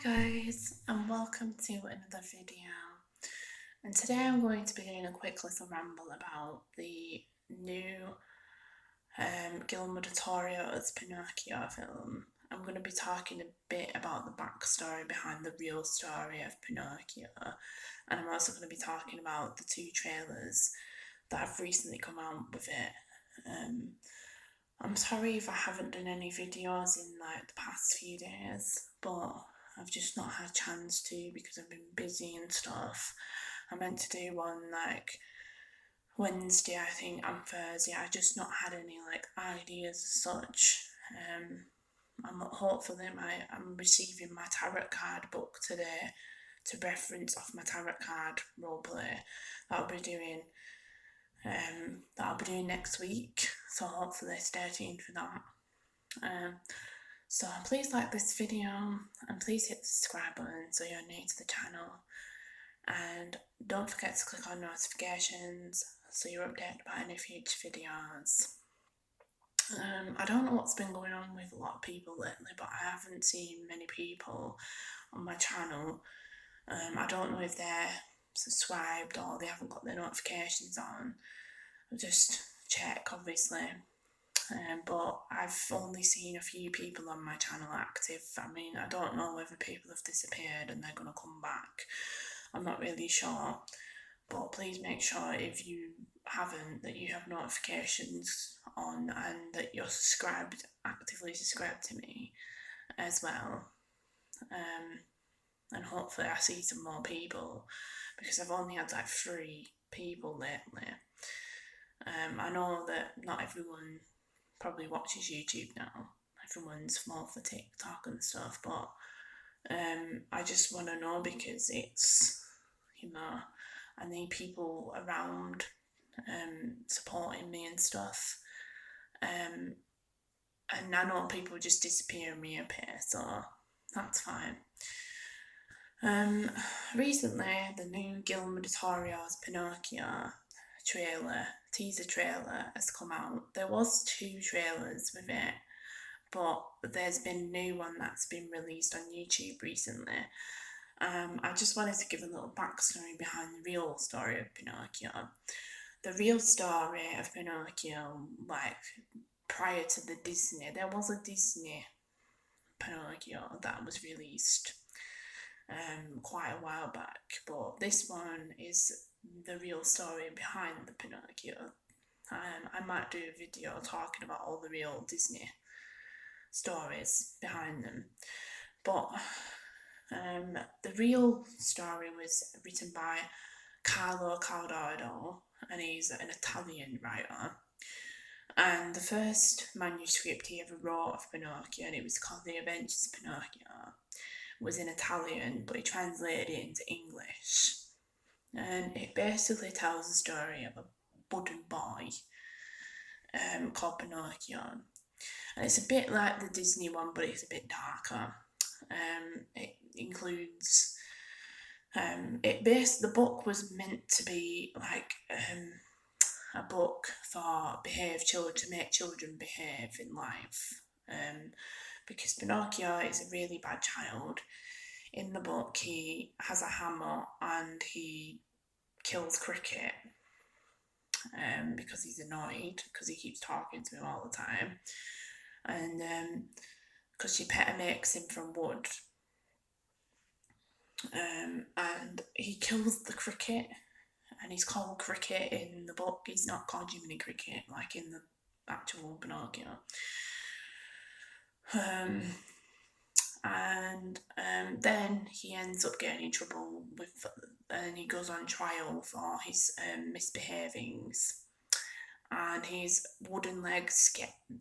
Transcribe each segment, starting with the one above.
guys, and welcome to another video. And today I'm going to be doing a quick little ramble about the new Guillermo del Toro's Pinocchio film. I'm going to be talking a bit about the backstory behind the real story of Pinocchio, and I'm also going to be talking about the two trailers that have recently come out with it. I'm sorry if I haven't done any videos in like the past few days, but I've just not had a chance to because I've been busy and stuff. I meant to do one like Wednesday, I think, and Thursday. I just not had any like ideas as such. I'm hopefully I'm receiving my tarot card book today to reference off my tarot card roleplay that I'll be doing next week. So hopefully stay tuned for that. So please like this video and please hit the subscribe button so you're new to the channel, and don't forget to click on notifications so you're updated about any future videos. I don't know what's been going on with a lot of people lately, but I haven't seen many people on my channel. I don't know if they're subscribed or they haven't got their notifications on. I'll just check, obviously. But I've only seen a few people on my channel active. I mean, I don't know whether people have disappeared and they're going to come back. I'm not really sure. But please make sure if you haven't that you have notifications on and that you're actively subscribed to me as well. And hopefully I see some more people because I've only had like 3 people lately. I know that not everyone probably watches YouTube now. Everyone's more for TikTok and stuff, but I just want to know because it's, I need people around supporting me and stuff. And I know people just disappear and reappear, so that's fine. Recently, the new Guillermo del Toro's Pinocchio teaser trailer has come out. There was 2 trailers with it, but there's been a new one that's been released on YouTube recently. I just wanted to give a little backstory behind the real story of Pinocchio. The real story of Pinocchio, like prior to the Disney, there was a Disney Pinocchio that was released quite a while back, but this one is the real story behind the Pinocchio. I might do a video talking about all the real Disney stories behind them, but the real story was written by Carlo Collodi, and he's an Italian writer. And the first manuscript he ever wrote of Pinocchio, and it was called The Adventures of Pinocchio, was in Italian, but he translated it into English. And it basically tells the story of a wooden boy called Pinocchio. And it's a bit like the Disney one, but it's a bit darker. It includes the book was meant to be like a book for children, to make children behave in life. Because Pinocchio is a really bad child. In the book, he has a hammer and he kills Cricket because he's annoyed because he keeps talking to him all the time, and because Geppetto makes him from wood, and he kills the Cricket, and he's called Cricket in the book. He's not called Jiminy Cricket like in the actual Pinocchio. And then he ends up getting in trouble and he goes on trial for his misbehavings, and his wooden legs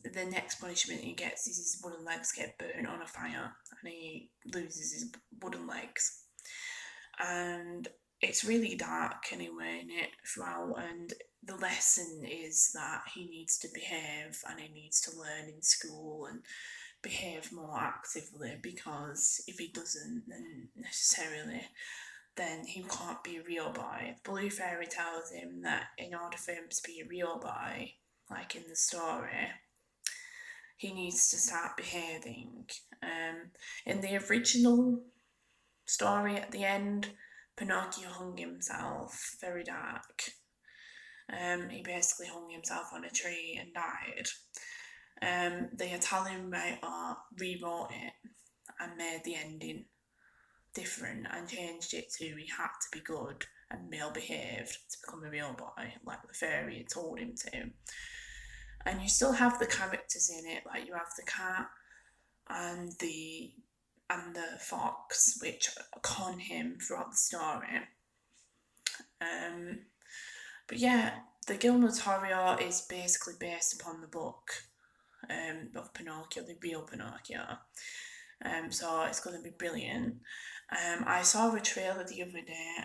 the next punishment he gets is his wooden legs get burnt on a fire and he loses his wooden legs. And it's really dark anyway in it throughout, and the lesson is that he needs to behave and he needs to learn in school and behave more actively, because if he doesn't then he can't be a real boy. The Blue Fairy tells him that in order for him to be a real boy, like in the story, he needs to start behaving. In the original story at the end, Pinocchio hung himself, very dark. He basically hung himself on a tree and died. The Italian writer rewrote it and made the ending different and changed it to he had to be good and well behaved to become a real boy, like the fairy had told him to. And you still have the characters in it, like you have the cat and the fox, which con him throughout the story. But yeah, the Guillermo del Toro is basically based upon the book of Pinocchio, the real Pinocchio. So it's going to be brilliant. I saw a trailer the other day.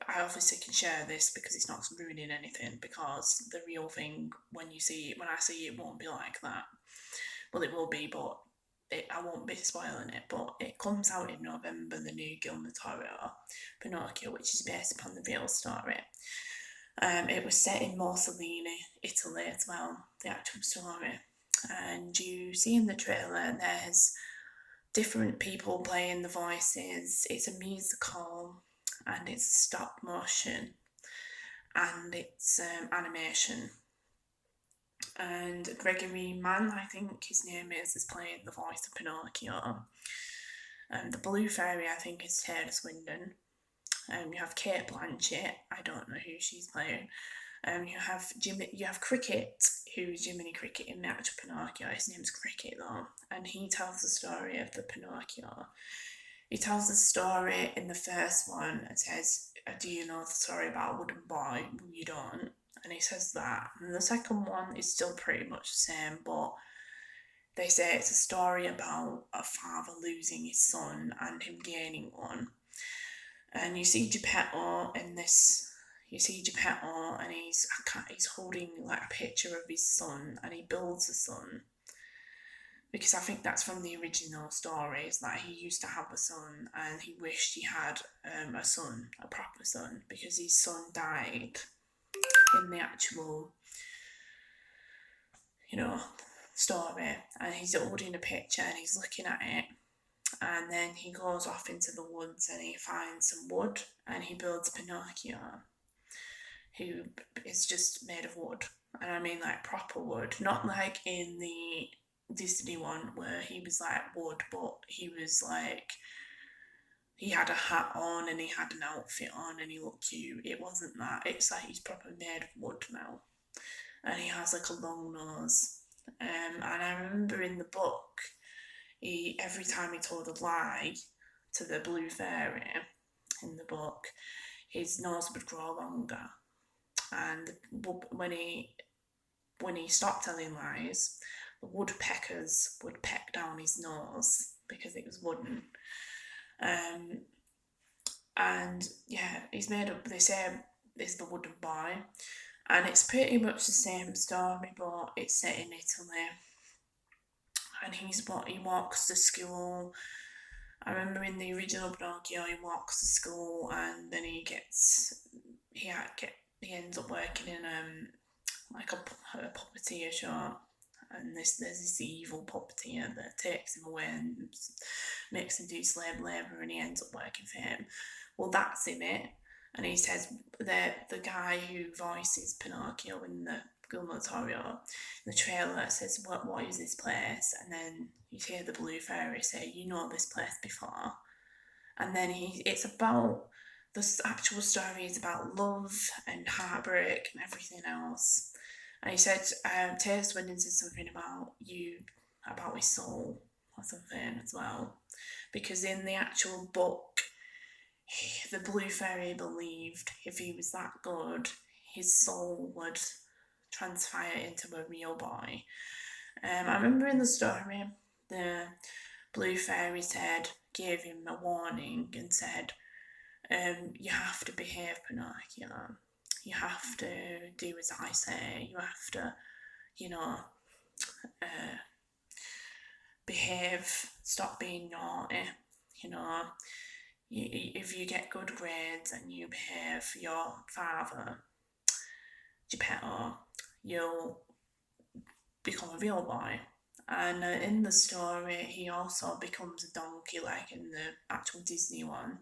I obviously can share this because it's not ruining anything, because the real thing, when I see it, won't be like that. Well, it will be, but I won't be spoiling it. But it comes out in November, the new Guillermo del Toro Pinocchio, which is based upon the real story. It was set in Mussolini, Italy as well, the actual story. And you see in the trailer there's different people playing the voices. It's a musical and it's stop motion and it's animation. And Gregory Mann, I think his name is playing the voice of Pinocchio. And the Blue Fairy, I think, is Taylor Swindon. You have Kate Blanchett. I don't know who she's playing. You have Cricket, who's Jiminy Cricket in the actual Pinocchio. His name's Cricket though, and he tells the story of the Pinocchio. He tells the story in the first one. It says, "Do you know the story about a wooden boy?" Well, you don't, and he says that. And the second one is still pretty much the same, but they say it's a story about a father losing his son and him gaining one. And you see Geppetto in this. You see Geppetto, and he's holding like a picture of his son, and he builds a son. Because I think that's from the original stories, that he used to have a son, and he wished he had a son, a proper son, because his son died in the actual, story. And he's holding a picture, and he's looking at it. And then he goes off into the woods and he finds some wood and he builds Pinocchio, who is just made of wood. And I mean like proper wood, not like in the Disney one where he was like wood, but he was like, he had a hat on and he had an outfit on and he looked cute. It wasn't that. It's like he's proper made of wood now. And he has like a long nose. And I remember in the book, every time he told a lie to the Blue Fairy in the book, his nose would grow longer. And when he stopped telling lies, the woodpeckers would peck down his nose because it was wooden. And yeah, he's made up. They say it's the wooden boy, and it's pretty much the same story, but it's set in Italy. And he walks to school. I remember in the original Pinocchio, he walks to school, and then he ends up working in like a puppeteer shop, and there's this evil puppeteer that takes him away and makes him do slave labour, and he ends up working for him. Well, that's in it, and he says that the guy who voices Pinocchio in the Guillermo del Toro, the trailer says, what is this place? And then you hear the Blue Fairy say, "You know this place before." And then it's about, the actual story is about love and heartbreak and everything else. And he said, Taylor Swindon said something about his soul or something as well. Because in the actual book, the Blue Fairy believed if he was that good, his soul would transpire into a real boy. I remember in the story, the Blue Fairy gave him a warning and said, you have to behave, Pinocchio. You have to do as I say. You have to, behave, stop being naughty. If you get good grades and you behave, your father, Geppetto, you'll become a real boy. And in the story, he also becomes a donkey, like in the actual Disney one.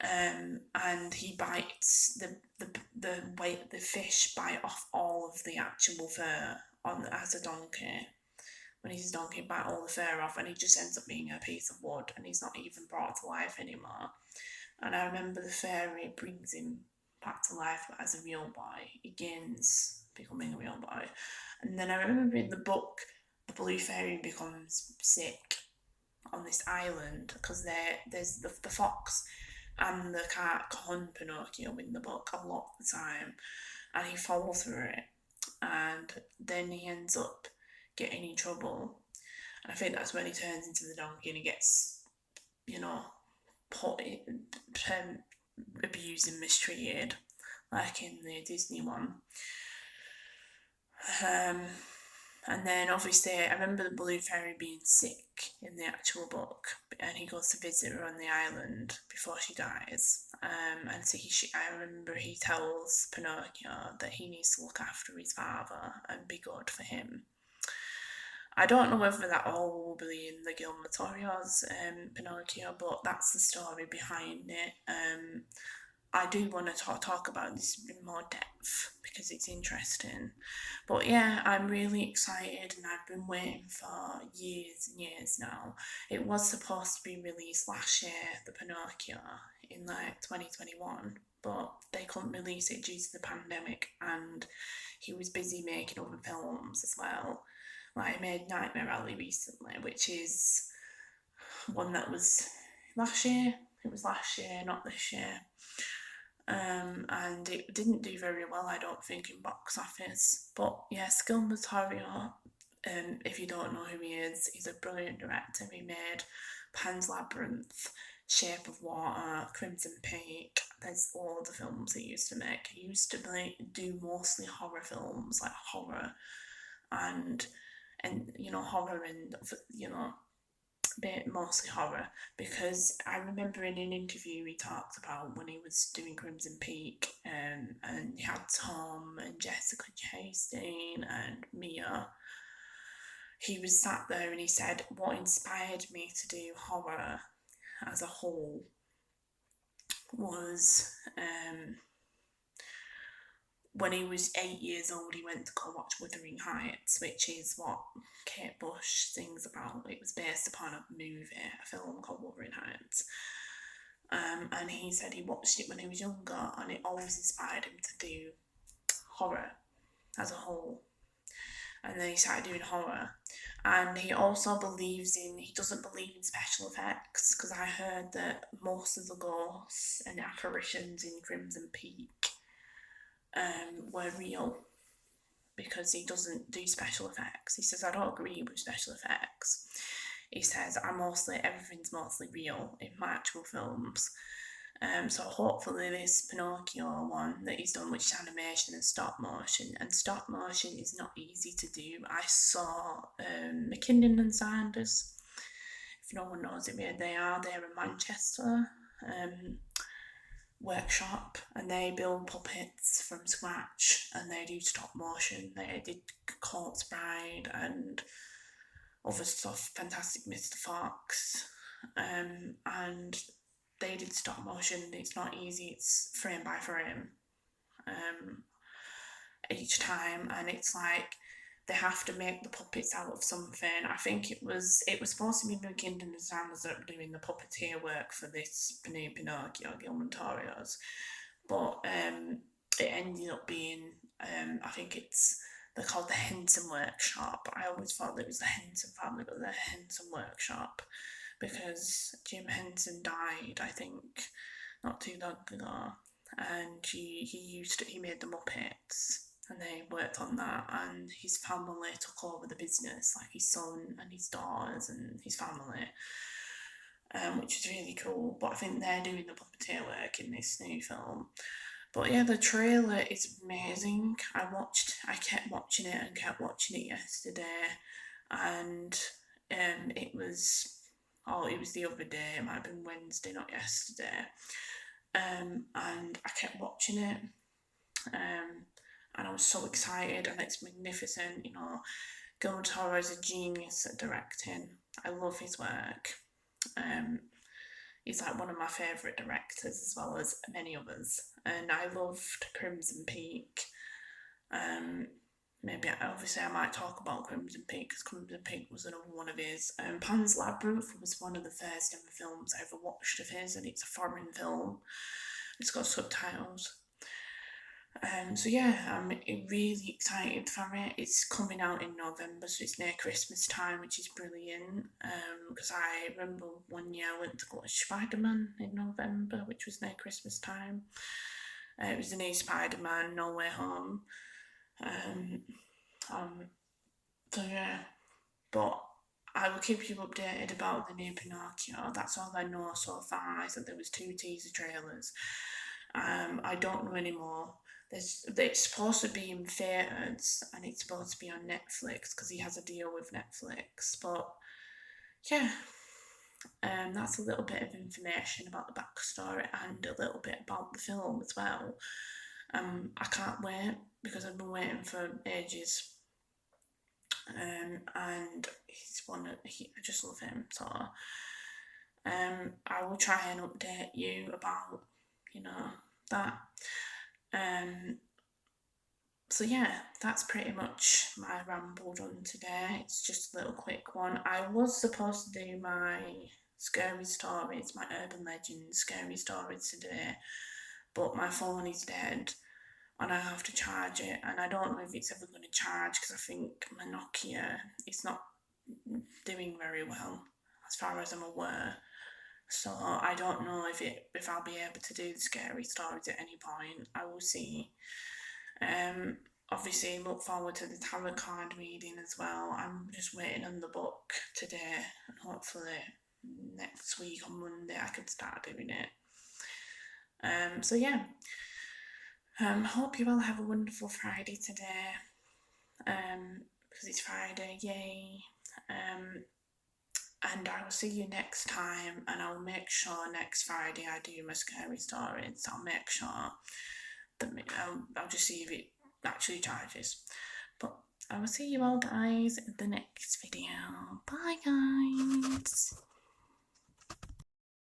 And he bites the fish bite off all of the actual fur on as a donkey. When he's a donkey, bite all the fur off, and he just ends up being a piece of wood, and he's not even brought to life anymore. And I remember the fairy brings him back to life as a real boy. He gains becoming a real boy. And then I remember in the book, the blue fairy becomes sick on this island because there's the fox and the cat con Pinocchio in the book a lot of the time, and he falls through it, and then he ends up getting in trouble. And I think that's when he turns into the donkey and he gets, you know, put abused and mistreated, like in the Disney one. And then obviously I remember the blue fairy being sick in the actual book, and he goes to visit her on the island before she dies. And so I remember he tells Pinocchio that he needs to look after his father and be good for him. I don't know whether that all will be in the Guillermo del Toro's Pinocchio, but that's the story behind it. I do want to talk about this in more depth because it's interesting. But yeah, I'm really excited, and I've been waiting for years and years now. It was supposed to be released last year, the Pinocchio, in like 2021, but they couldn't release it due to the pandemic, and he was busy making other films as well. Like, I made Nightmare Alley recently, which is one that was last year. It was last year, not this year. And it didn't do very well, I don't think, in box office. But yeah, Guillermo del Toro, if you don't know who he is, he's a brilliant director. He made Pan's Labyrinth, Shape of Water, Crimson Peak. There's all the films he used to make. He used to do mostly horror films, like horror and horror and mostly horror, because I remember in an interview he talked about when he was doing Crimson Peak, and he had Tom and Jessica Chastain and Mia. He was sat there and he said, what inspired me to do horror as a whole was when he was 8 years old, he went to go watch Wuthering Heights, which is what Kate Bush sings about. It was based upon a movie, a film called Wuthering Heights. And he said he watched it when he was younger, and it always inspired him to do horror as a whole. And then he started doing horror. And he also he doesn't believe in special effects, because I heard that most of the ghosts and apparitions in Crimson Peak were real, because he doesn't do special effects. He says, I don't agree with special effects. He says, everything's mostly real in my actual films. So hopefully this Pinocchio one that he's done, which is animation and stop motion is not easy to do. I saw McKinnon and Sanders, if no one knows it, they're in Manchester workshop, and they build puppets from scratch, and they do stop motion. They did Court's Bride and other stuff, Fantastic Mr. Fox, and they did stop motion. It's not easy, it's frame by frame each time, and it's like they have to make the puppets out of something. I think it was supposed to be McKinnon and Sanders that were doing the puppeteer work for this Pinocchio, Guillermo del Toro's, but it ended up being I think they're called the Henson Workshop. I always thought it was the Henson family, but the Henson Workshop, because Jim Henson died, I think, not too long ago, and he made the Muppets, and they worked on that, and his family took over the business, like his son and his daughters and his family, which is really cool. But I think they're doing the puppeteer work in this new film. But yeah, the trailer is amazing. I kept watching it yesterday, and it was the other day. It might have been Wednesday, not yesterday. And I kept watching it, and I was so excited, and it's magnificent. Guillermo del Toro is a genius at directing. I love his work. He's like one of my favourite directors as well as many others. And I loved Crimson Peak. Maybe obviously I might talk about Crimson Peak because Crimson Peak was another one of his. Pan's Labyrinth was one of the first ever films I ever watched of his, and it's a foreign film. It's got subtitles. So yeah, I'm really excited for it. It's coming out in November, so it's near Christmas time, which is brilliant. Because I remember one year I went to watch Spider-Man in November, which was near Christmas time. It was the new Spider-Man, No Way Home. Um, so yeah, but I will keep you updated about the new Pinocchio. That's all I know so far. Is that there was 2 teaser trailers. I don't know anymore. It's supposed to be in theatres and it's supposed to be on Netflix because he has a deal with Netflix. But yeah, that's a little bit of information about the backstory and a little bit about the film as well. I can't wait because I've been waiting for ages. And I just love him. So I will try and update you about that. Um, so yeah, that's pretty much my ramble done today. It's just a little quick one. I was supposed to do my scary stories, my urban legends scary stories today, but my phone is dead and I have to charge it, and I don't know if it's ever going to charge because I think my Nokia is not doing very well as far as I'm aware. So I don't know if I'll be able to do the scary stories at any point. I will see. Um, Obviously look forward to the tarot card reading as well. I'm just waiting on the book today, and hopefully next week on Monday I can start doing it. So yeah. Hope you all have a wonderful Friday today. Because it's Friday, yay. And I will see you next time, and I'll make sure next Friday I do my scary stories. I'll make sure that I'll just see if it actually charges. But I will see you all guys in the next video. Bye guys.